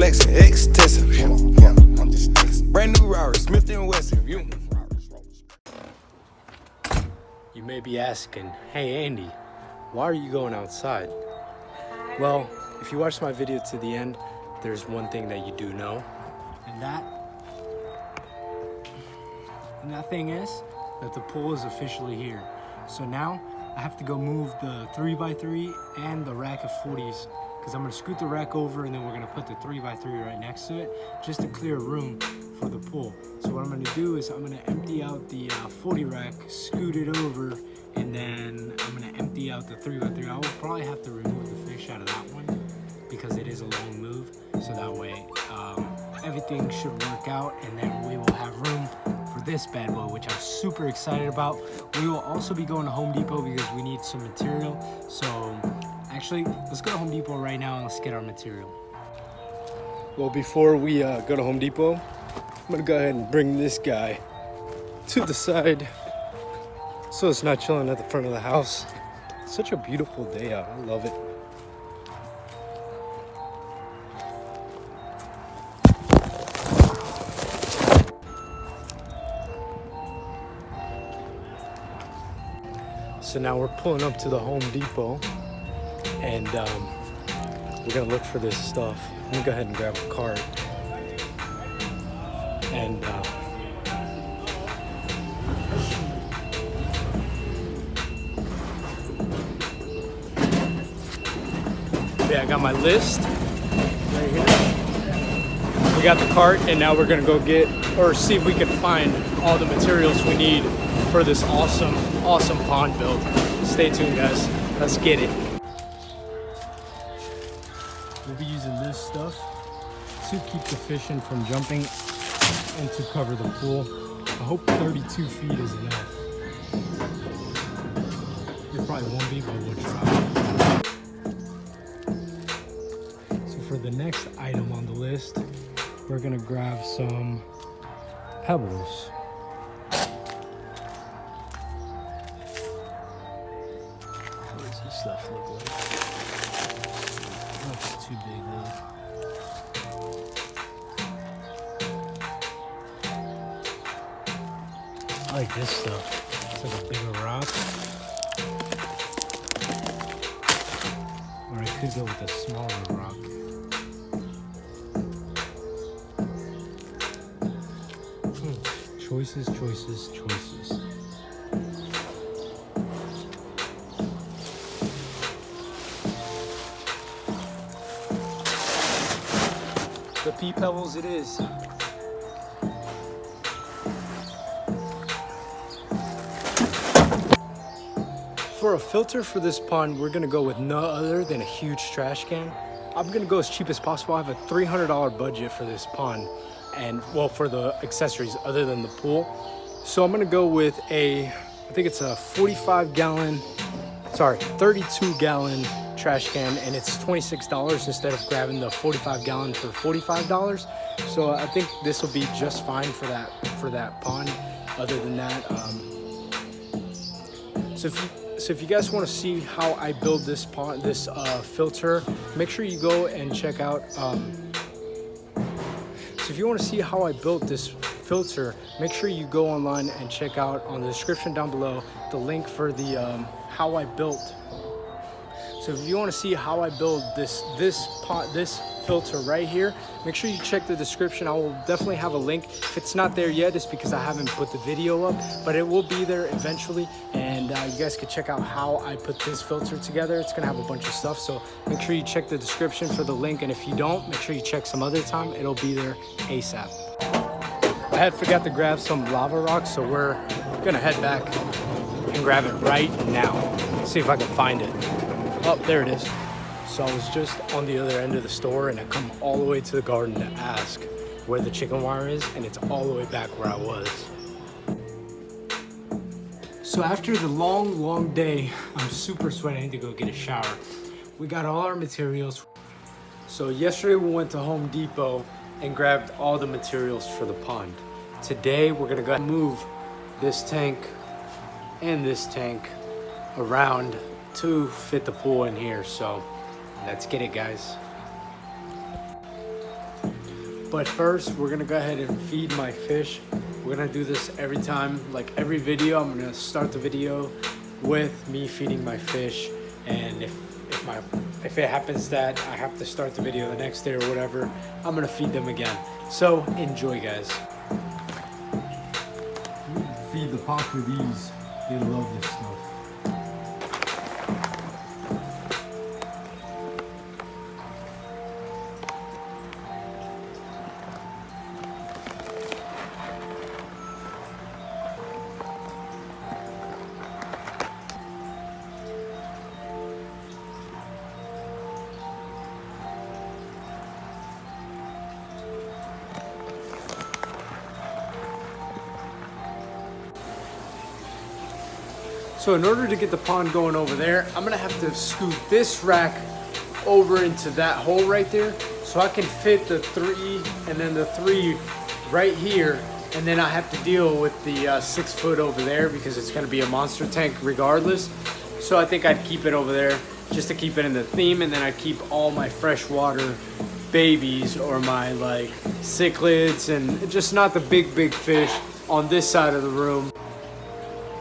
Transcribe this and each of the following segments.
flexing, extensive. Yeah, I'm just flexing. Brand new Rari, Smith & Wesson. You may be asking, hey Andy, why are you going outside? Well, if you watch my video to the end, there's one thing that you do know. And that thing is that the pool is officially here. So now I have to go move the 3x3 and the rack of 40s, because I'm gonna scoot the rack over and then we're gonna put the 3x3 right next to it just to clear room for the pool. So what I'm gonna do is I'm gonna empty out the 40 rack, scoot it over, and then I'm gonna empty out the 3x3. I will probably have to remove the fish out of that one because it is a long move. So that way everything should work out, and then we will have room for this bad boy, which I'm super excited about. We will also be going to Home Depot because we need some material. So actually, let's go to Home Depot right now and let's get our material. Well, before we go to Home Depot, I'm gonna go ahead and bring this guy to the side so it's not chilling at the front of the house. It's such a beautiful day out. I love it. So now we're pulling up to the Home Depot and we're gonna look for this stuff. Let me go ahead and grab a cart. And yeah, I got my list right here. We got the cart, and now we're gonna go get, or see if we can find all the materials we need for this awesome pond build. Stay tuned, guys. Let's get it. We'll be using this stuff to keep the fish in from jumping and to cover the pool. I hope 32 feet is enough. It probably won't be, but we'll try. So for the next item on the list, we're gonna grab some pebbles. What does this stuff look like? Looks too big though. I like this stuff. It's like a bigger rock. Or I could go with a smaller rock. Choices, choices, choices. The pea pebbles it is. For a filter for this pond, we're gonna go with no other than a huge trash can. I'm gonna go as cheap as possible. I have a $300 budget for this pond, and well, for the accessories other than the pool. So I'm gonna go with I think it's a 32 gallon trash can, and it's $26 instead of grabbing the 45 gallon for $45. So I think this will be just fine for that pond. Other than that, so if you guys want to see how I build this pond, this filter, make sure you go and check out. So if you want to see how I built this filter, make sure you go online and check out on the description down below the link for the how I built. So if you want to see how I build this filter right here, make sure you check the description. I will definitely have a link. If it's not there yet, it's because I haven't put the video up, but it will be there eventually. And you guys can check out how I put this filter together. It's gonna have a bunch of stuff, so make sure you check the description for the link. And if you don't, make sure you check some other time. It'll be there ASAP. I had forgot to grab some lava rocks, so we're gonna head back and grab it right now. See if I can find it. Oh, there it is. So I was just on the other end of the store, and I come all the way to the garden to ask where the chicken wire is, and it's all the way back where I was. So after the long day, I'm super sweaty. I need to go get a shower. We got all our materials. So yesterday we went to Home Depot and grabbed all the materials for the pond. Today we're gonna go move this tank and this tank around to fit the pool in here. So let's get it, guys. But first, we're gonna go ahead and feed my fish. We're gonna do this every time, like every video. I'm gonna start the video with me feeding my fish, and if it happens that I have to start the video the next day or whatever, I'm gonna feed them again. So enjoy, guys. Feed the pacu these. They love this stuff. So in order to get the pond going over there, I'm gonna have to scoot this rack over into that hole right there so I can fit the 3 and then the 3 right here, and then I have to deal with the 6 foot over there because it's gonna be a monster tank regardless. So I think I'd keep it over there just to keep it in the theme, and then I'd keep all my freshwater babies or my like cichlids and just not the big fish on this side of the room.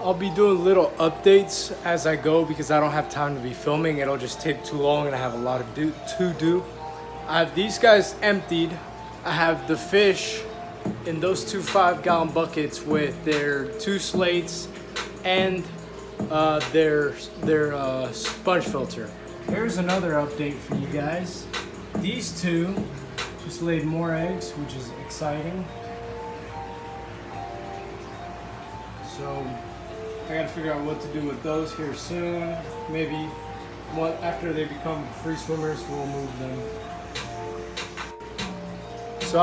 I'll be doing little updates as I go because I don't have time to be filming. It'll just take too long and I have a lot to do. I have these guys emptied. I have the fish in those 2 5-gallon buckets with their 2 slates and their sponge filter. Here's another update for you guys. These 2 just laid more eggs, which is exciting. So I gotta figure out what to do with those here soon. Maybe after they become free swimmers, we'll move them. So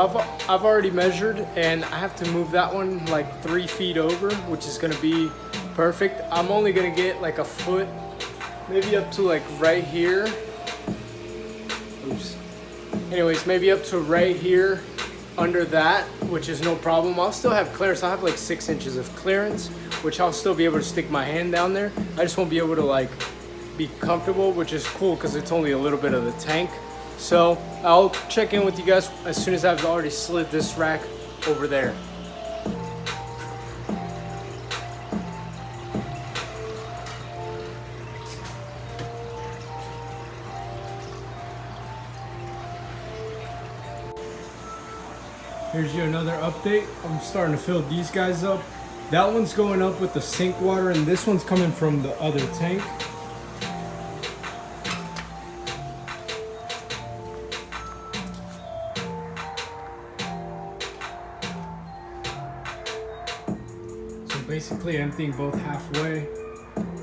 I've already measured, and I have to move that one like 3 feet over, which is gonna be perfect. I'm only gonna get like a foot, maybe up to like right here. Oops. Anyways, maybe up to right here under that, which is no problem. I'll still have clearance. I'll have like 6 inches of clearance, which I'll still be able to stick my hand down there. I just won't be able to like be comfortable, which is cool because it's only a little bit of the tank. So I'll check in with you guys as soon as I've already slid this rack over there. Here's you another update. I'm starting to fill these guys up. That one's going up with the sink water, and this one's coming from the other tank. So basically emptying both halfway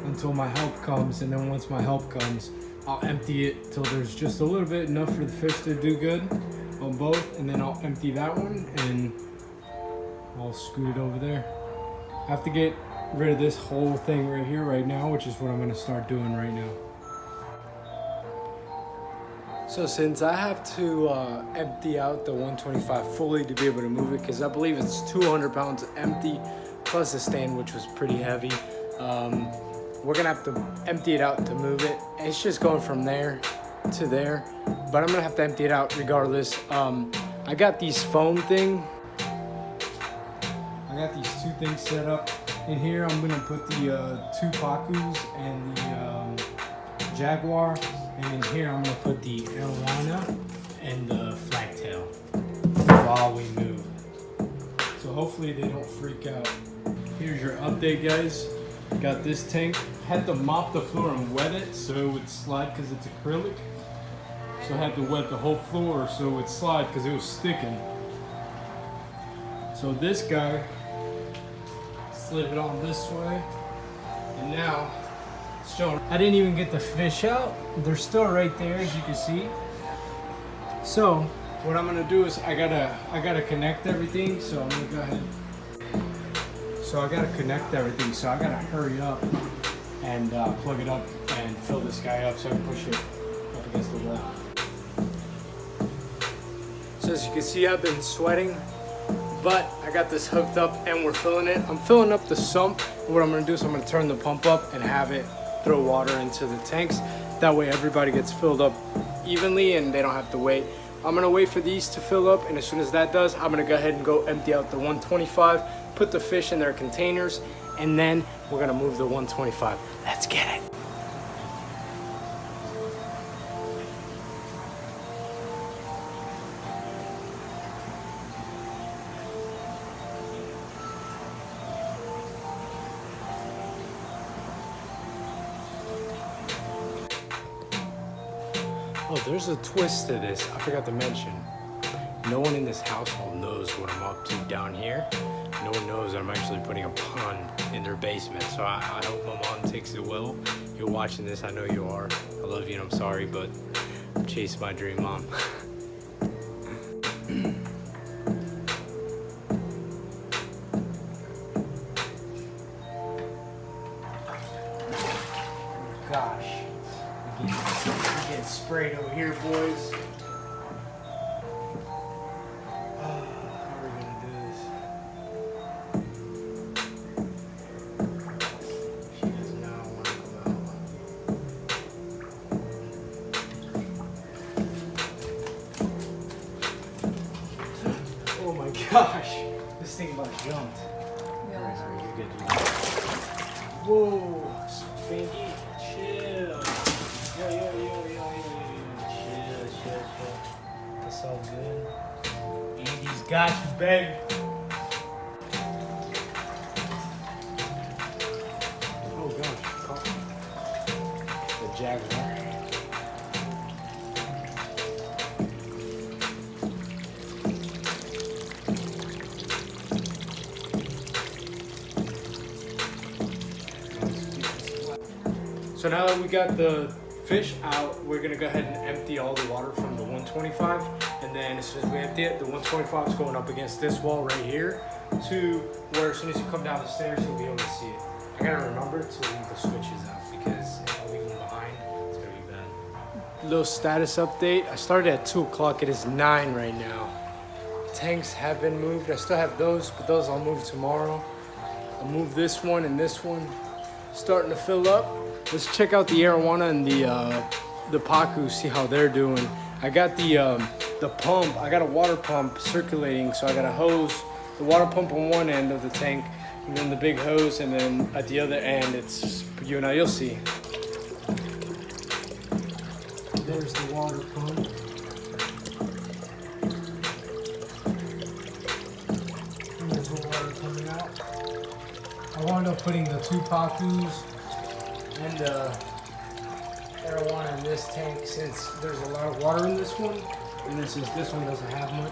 until my help comes, and then once my help comes, I'll empty it till there's just a little bit enough for the fish to do good on both, and then I'll empty that one and I'll scoot it over there. I have to get rid of this whole thing right here right now, which is what I'm gonna start doing right now. So since I have to empty out the 125 fully to be able to move it, because I believe it's 200 pounds empty plus the stand, which was pretty heavy, we're gonna have to empty it out to move it. It's just going from there to there, but I'm gonna have to empty it out regardless. I got these foam thing. I got these 2 things set up. In here, I'm gonna put the 2 pacus and the jaguar, and in here I'm gonna put the arowana and the flagtail while we move. So hopefully they don't freak out. Here's your update, guys. Got this tank. Had to mop the floor and wet it so it would slide because it's acrylic. So I had to wet the whole floor so it would slide because it was sticking. So this guy slid it on this way, and now it's showing. I didn't even get the fish out. They're still right there, as you can see. So what I'm gonna do is I gotta connect everything. So I'm gonna go ahead. So I gotta connect everything. So I gotta hurry up and plug it up and fill this guy up so I can push it up against the wall. So as you can see, I've been sweating, but I got this hooked up and we're filling it. I'm filling up the sump. What I'm gonna do is I'm gonna turn the pump up and have it throw water into the tanks. That way everybody gets filled up evenly and they don't have to wait. I'm gonna wait for these to fill up, and as soon as that does, I'm gonna go ahead and go empty out the 125, put the fish in their containers, and then we're gonna move the 125. Let's get it. Oh, there's a twist to this. I forgot to mention. No one in this household knows what I'm up to down here. No one knows that I'm actually putting a pond in their basement. So I hope my mom takes it well. You're watching this, I know you are. I love you and I'm sorry, but I'm chasing my dream, Mom. Gosh, we're getting sprayed over here, boys. How are we gonna do this? She does not want to come out. Oh my gosh, this thing about jumped. Alright, you're good. Whoa, Spanky. Chill. Yo. Chill. That's all good. Andy's got you, baby. Oh gosh, the Jaguar. So now that we got the fish out, we're gonna go ahead and empty all the water from the 125, and then as soon as we empty it, the 125 is going up against this wall right here to where as soon as you come down the stairs, you'll be able to see it. I gotta remember to leave the switches out because if I leave them behind, it's gonna be bad. Little status update. I started at 2 o'clock. It is 9 right now. Tanks have been moved. I still have those, but those I'll move tomorrow. I'll move this one and this one. Starting to fill up. Let's check out the Arowana and the Pacu, see how they're doing. I got the pump. I got a water pump circulating, so I got a hose, the water pump on one end of the tank, and then the big hose, and then at the other end, it's you'll see. There's the water pump. And there's the water coming out. I wound up putting the 2 Pacus and Arowana in this tank since there's a lot of water in this one, and then since this one doesn't have much,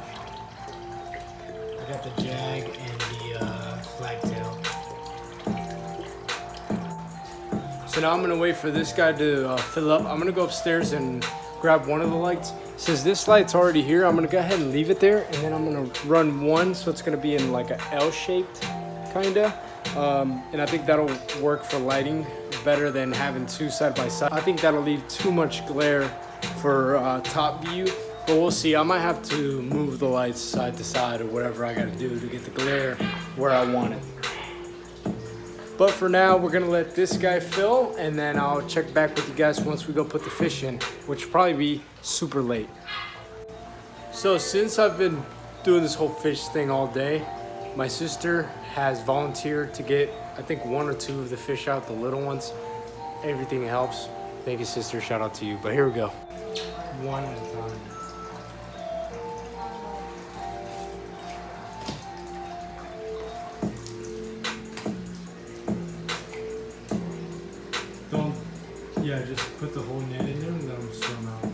I got the Jag and the Flagtail. So now I'm gonna wait for this guy to fill up. I'm gonna go upstairs and grab one of the lights. Since this light's already here, I'm gonna go ahead and leave it there, and then I'm gonna run one, so it's gonna be in like a L-shaped kinda. And I think that'll work for lighting better than having 2 side by side. I think that'll leave too much glare for top view, but we'll see. I might have to move the lights side to side or whatever I gotta do to get the glare where I want it. But for now, we're gonna let this guy fill, and then I'll check back with you guys once we go put the fish in, which will probably be super late. So since I've been doing this whole fish thing all day, my sister has volunteered to get, I think, 1 or 2 of the fish out, the little ones. Everything helps. Thank you, sister. Shout out to you. But here we go. One at a time. Just put the whole net in there and let them swim out.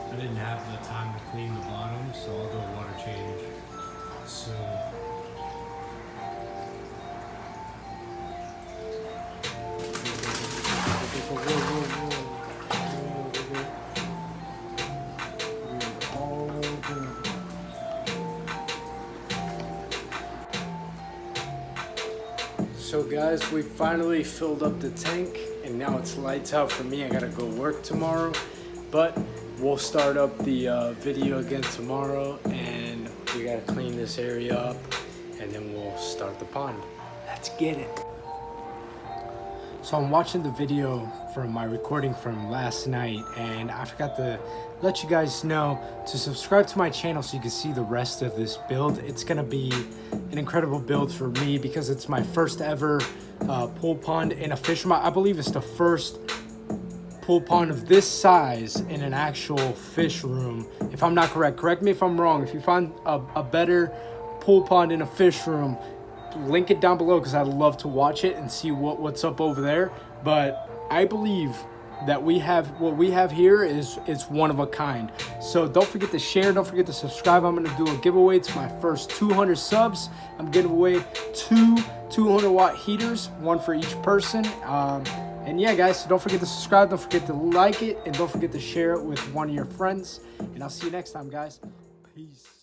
I didn't have the time to clean the bottom, so I'll do a water change soon. Whoa. So guys, we finally filled up the tank and now it's lights out for me. I gotta go work tomorrow, but we'll start up the video again tomorrow, and we gotta clean this area up and then we'll start the pond. Let's get it. So I'm watching the video from my recording from last night, and I forgot to let you guys know to subscribe to my channel so you can see the rest of this build. It's gonna be an incredible build for me because it's my first ever pool pond in a fish room. I believe it's the first pool pond of this size in an actual fish room. If I'm not correct me if I'm wrong. If you find a better pool pond in a fish room, link it down below because I'd love to watch it and see what's up over there. But I believe that what we have here is one of a kind. So don't forget to share, don't forget to subscribe. I'm gonna do a giveaway to my first 200 subs. I'm giving away 2 200-watt heaters, one for each person. And yeah, guys, so don't forget to subscribe, don't forget to like it, and don't forget to share it with one of your friends. And I'll see you next time, guys. Peace.